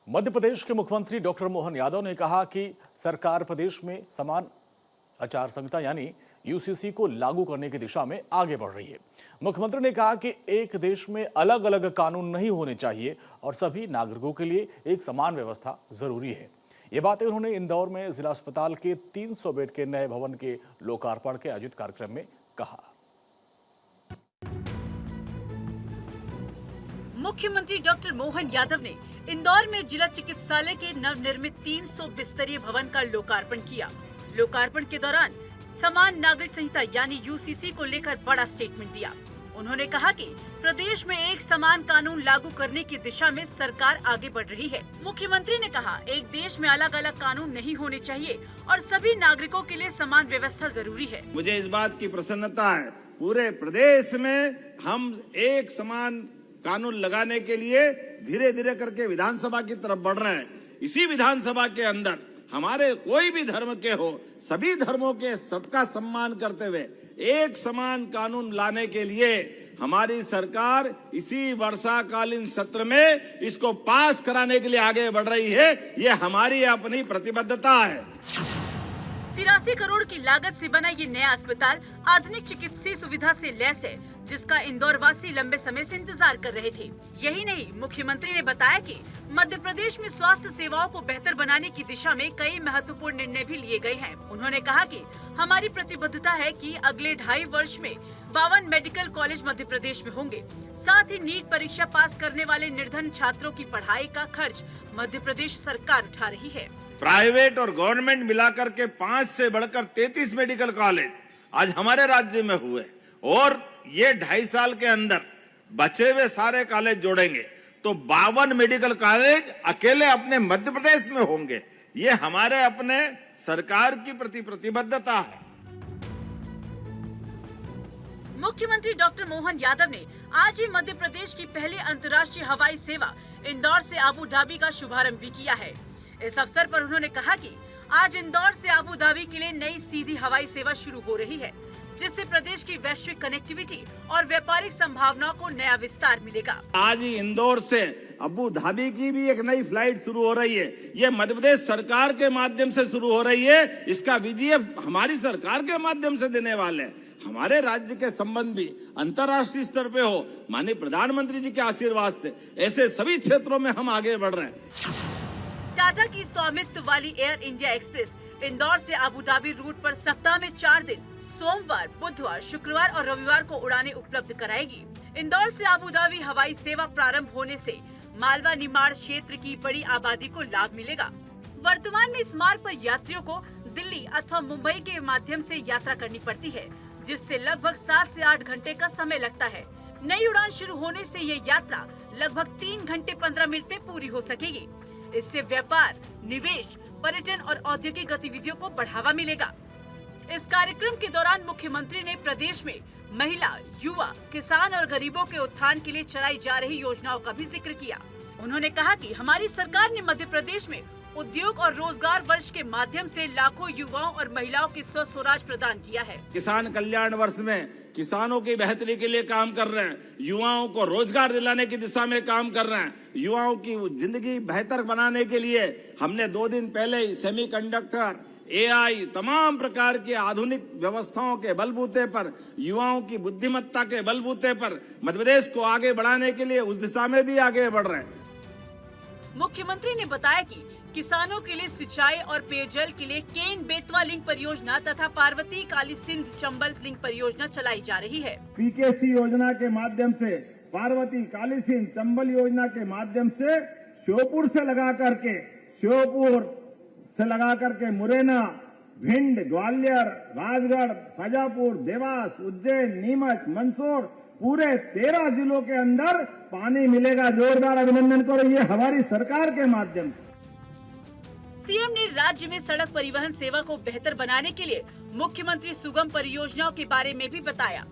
मध्य प्रदेश के मुख्यमंत्री डॉक्टर मोहन यादव ने कहा कि सरकार प्रदेश में समान आचार संहिता यानी यूसीसी को लागू करने की दिशा में आगे बढ़ रही है। मुख्यमंत्री ने कहा कि एक देश में अलग अलग कानून नहीं होने चाहिए और सभी नागरिकों के लिए एक समान व्यवस्था जरूरी है। ये बातें उन्होंने इंदौर में जिला अस्पताल के 300 बेड के नए भवन के लोकार्पण के आयोजित कार्यक्रम में कहा। मुख्यमंत्री डॉक्टर मोहन यादव ने इंदौर में जिला चिकित्सालय के नवनिर्मित 300 बिस्तरीय भवन का लोकार्पण किया। लोकार्पण के दौरान समान नागरिक संहिता यानी यूसीसी को लेकर बड़ा स्टेटमेंट दिया। उन्होंने कहा कि प्रदेश में एक समान कानून लागू करने की दिशा में सरकार आगे बढ़ रही है। मुख्यमंत्री ने कहा, एक देश में अलग अलग कानून नहीं होने चाहिए और सभी नागरिकों के लिए समान व्यवस्था जरूरी है। मुझे इस बात की प्रसन्नता है, पूरे प्रदेश में हम एक समान कानून लगाने के लिए धीरे धीरे करके विधानसभा की तरफ बढ़ रहे हैं। इसी विधानसभा के अंदर हमारे कोई भी धर्म के हो, सभी धर्मों के सबका सम्मान करते हुए एक समान कानून लाने के लिए हमारी सरकार इसी वर्षाकालीन सत्र में इसको पास कराने के लिए आगे बढ़ रही है। ये हमारी अपनी प्रतिबद्धता है। 83 करोड़ की लागत से बना ये नया अस्पताल आधुनिक चिकित्सीय सुविधा से लैस है, जिसका इंदौर वासी लंबे समय से इंतजार कर रहे थे। यही नहीं, मुख्यमंत्री ने बताया कि मध्य प्रदेश में स्वास्थ्य सेवाओं को बेहतर बनाने की दिशा में कई महत्वपूर्ण निर्णय भी लिए गए हैं। उन्होंने कहा कि हमारी प्रतिबद्धता है कि अगले 2.5 वर्ष में 52 मेडिकल कॉलेज मध्य प्रदेश में होंगे। साथ ही नीट परीक्षा पास करने वाले निर्धन छात्रों की पढ़ाई का खर्च मध्य प्रदेश सरकार उठा रही है। प्राइवेट और गवर्नमेंट मिलाकर के 5 से बढ़कर 33 मेडिकल कॉलेज आज हमारे राज्य में हुए और ये 2.5 साल के अंदर बचे हुए सारे कॉलेज जोड़ेंगे तो 52 मेडिकल कॉलेज अकेले अपने मध्य प्रदेश में होंगे। ये हमारे अपने सरकार की प्रति प्रतिबद्धता है। मुख्यमंत्री डॉक्टर मोहन यादव ने आज ही मध्य प्रदेश की पहली अंतर्राष्ट्रीय हवाई सेवा इंदौर से अबू धाबी का शुभारंभ भी किया है। इस अवसर पर उन्होंने कहा कि आज इंदौर से अबू धाबी के लिए नई सीधी हवाई सेवा शुरू हो रही है, जिससे प्रदेश की वैश्विक कनेक्टिविटी और व्यापारिक संभावनाओं को नया विस्तार मिलेगा। आज ही इंदौर से अबू धाबी की भी एक नई फ्लाइट शुरू हो रही है। ये मध्य प्रदेश सरकार के माध्यम से शुरू हो रही है। इसका विजय हमारी सरकार के माध्यम से देने वाले हैं। हमारे राज्य के संबंध भी अंतर्राष्ट्रीय स्तर पे हो, माननीय प्रधानमंत्री जी के आशीर्वाद से ऐसे सभी क्षेत्रों में हम आगे बढ़ रहे हैं। टाटा की स्वामित्व वाली एयर इंडिया एक्सप्रेस इंदौर से अबू धाबी रूट पर सप्ताह में 4 दिन सोमवार, बुधवार, शुक्रवार और रविवार को उड़ानें उपलब्ध कराएगी। इंदौर से अबू धाबी हवाई सेवा प्रारंभ होने से मालवा निमाड़ क्षेत्र की बड़ी आबादी को लाभ मिलेगा। वर्तमान में इस मार्ग पर यात्रियों को दिल्ली अथवा मुंबई के माध्यम से यात्रा करनी पड़ती है, जिससे लगभग 7 से 8 घंटे का समय लगता है। नई उड़ान शुरू होने से ये यात्रा लगभग 3 घंटे 15 मिनट में पूरी हो सकेगी। इससे व्यापार, निवेश, पर्यटन और औद्योगिक गतिविधियों को बढ़ावा मिलेगा। इस कार्यक्रम के दौरान मुख्यमंत्री ने प्रदेश में महिला, युवा, किसान और गरीबों के उत्थान के लिए चलाई जा रही योजनाओं का भी जिक्र किया। उन्होंने कहा कि हमारी सरकार ने मध्य प्रदेश में उद्योग और रोजगार वर्ष के माध्यम से लाखों युवाओं और महिलाओं की स्वरोजगार प्रदान किया है। किसान कल्याण वर्ष में किसानों की बेहतरी के लिए काम कर रहे हैं, युवाओं को रोजगार दिलाने की दिशा में काम कर रहे हैं, युवाओं की जिंदगी बेहतर बनाने के लिए हमने 2 दिन पहले सेमीकंडक्टर, AI तमाम प्रकार की आधुनिक व्यवस्थाओं के बलबूते पर, युवाओं की बुद्धिमत्ता के बलबूते पर मध्य प्रदेश को आगे बढ़ाने के लिए उस दिशा में भी आगे बढ़ रहे हैं। मुख्यमंत्री ने बताया कि किसानों के लिए सिंचाई और पेयजल के लिए केन बेतवा लिंक परियोजना तथा पार्वती काली सिंध चंबल लिंक परियोजना चलाई जा रही है। PKC योजना के माध्यम से, पार्वती काली सिंध चंबल योजना के माध्यम से श्योपुर से लगा करके मुरैना, भिंड, ग्वालियर, राजगढ़, शाजापुर, देवास, उज्जैन, नीमच, मंदसौर पूरे 13 जिलों के अंदर पानी मिलेगा। जोरदार अभिनंदन करो, ये हमारी सरकार के माध्यम से। सीएम ने राज्य में सड़क परिवहन सेवा को बेहतर बनाने के लिए मुख्यमंत्री सुगम परियोजनाओं के बारे में भी बताया।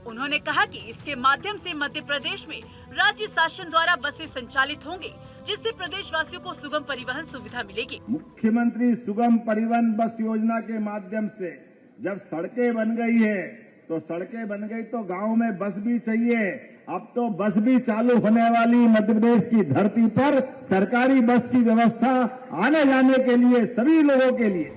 उन्होंने कहा कि इसके माध्यम से मध्य प्रदेश में राज्य शासन द्वारा बसें संचालित होंगी, जिससे प्रदेश वासियों को सुगम परिवहन सुविधा मिलेगी। मुख्यमंत्री सुगम परिवहन बस योजना के माध्यम से जब सड़कें बन गई है तो गांव में बस भी चाहिए। अब तो बस भी चालू होने वाली मध्य प्रदेश की धरती पर सरकारी बस की व्यवस्था आने जाने के लिए सभी लोगों के लिए।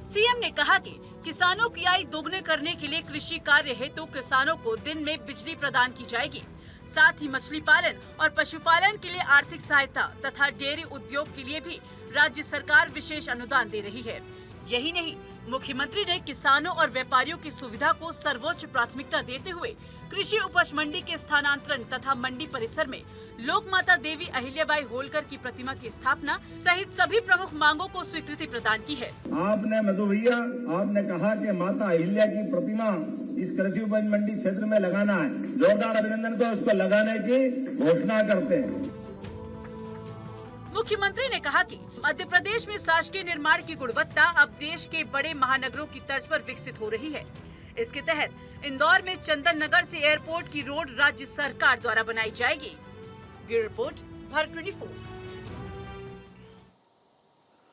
सीएम ने कहा कि किसानों की आय दोगुने करने के लिए कृषि कार्य हेतु किसानों को दिन में बिजली प्रदान की जाएगी। साथ ही मछली पालन और पशुपालन के लिए आर्थिक सहायता तथा डेयरी उद्योग के लिए भी राज्य सरकार विशेष अनुदान दे रही है। यही नहीं, मुख्यमंत्री ने किसानों और व्यापारियों की सुविधा को सर्वोच्च प्राथमिकता देते हुए कृषि उपज मंडी के स्थानांतरण तथा मंडी परिसर में लोक माता देवी अहिल्याबाई होलकर की प्रतिमा की स्थापना सहित सभी प्रमुख मांगों को स्वीकृति प्रदान की है। आपने मधु भैया, आपने कहा कि माता अहिल्या की प्रतिमा इस कृषि उपज मंडी क्षेत्र में लगाना है। जोरदार अभिनंदन को उसको लगाने की घोषणा करते हैं। मुख्यमंत्री ने कहा कि मध्य प्रदेश में शासकीय निर्माण की गुणवत्ता अब देश के बड़े महानगरों की तर्ज पर विकसित हो रही है। इसके तहत इंदौर में चंदन नगर से एयरपोर्ट की रोड राज्य सरकार द्वारा बनाई जाएगी। Bureau report, Bharat 24।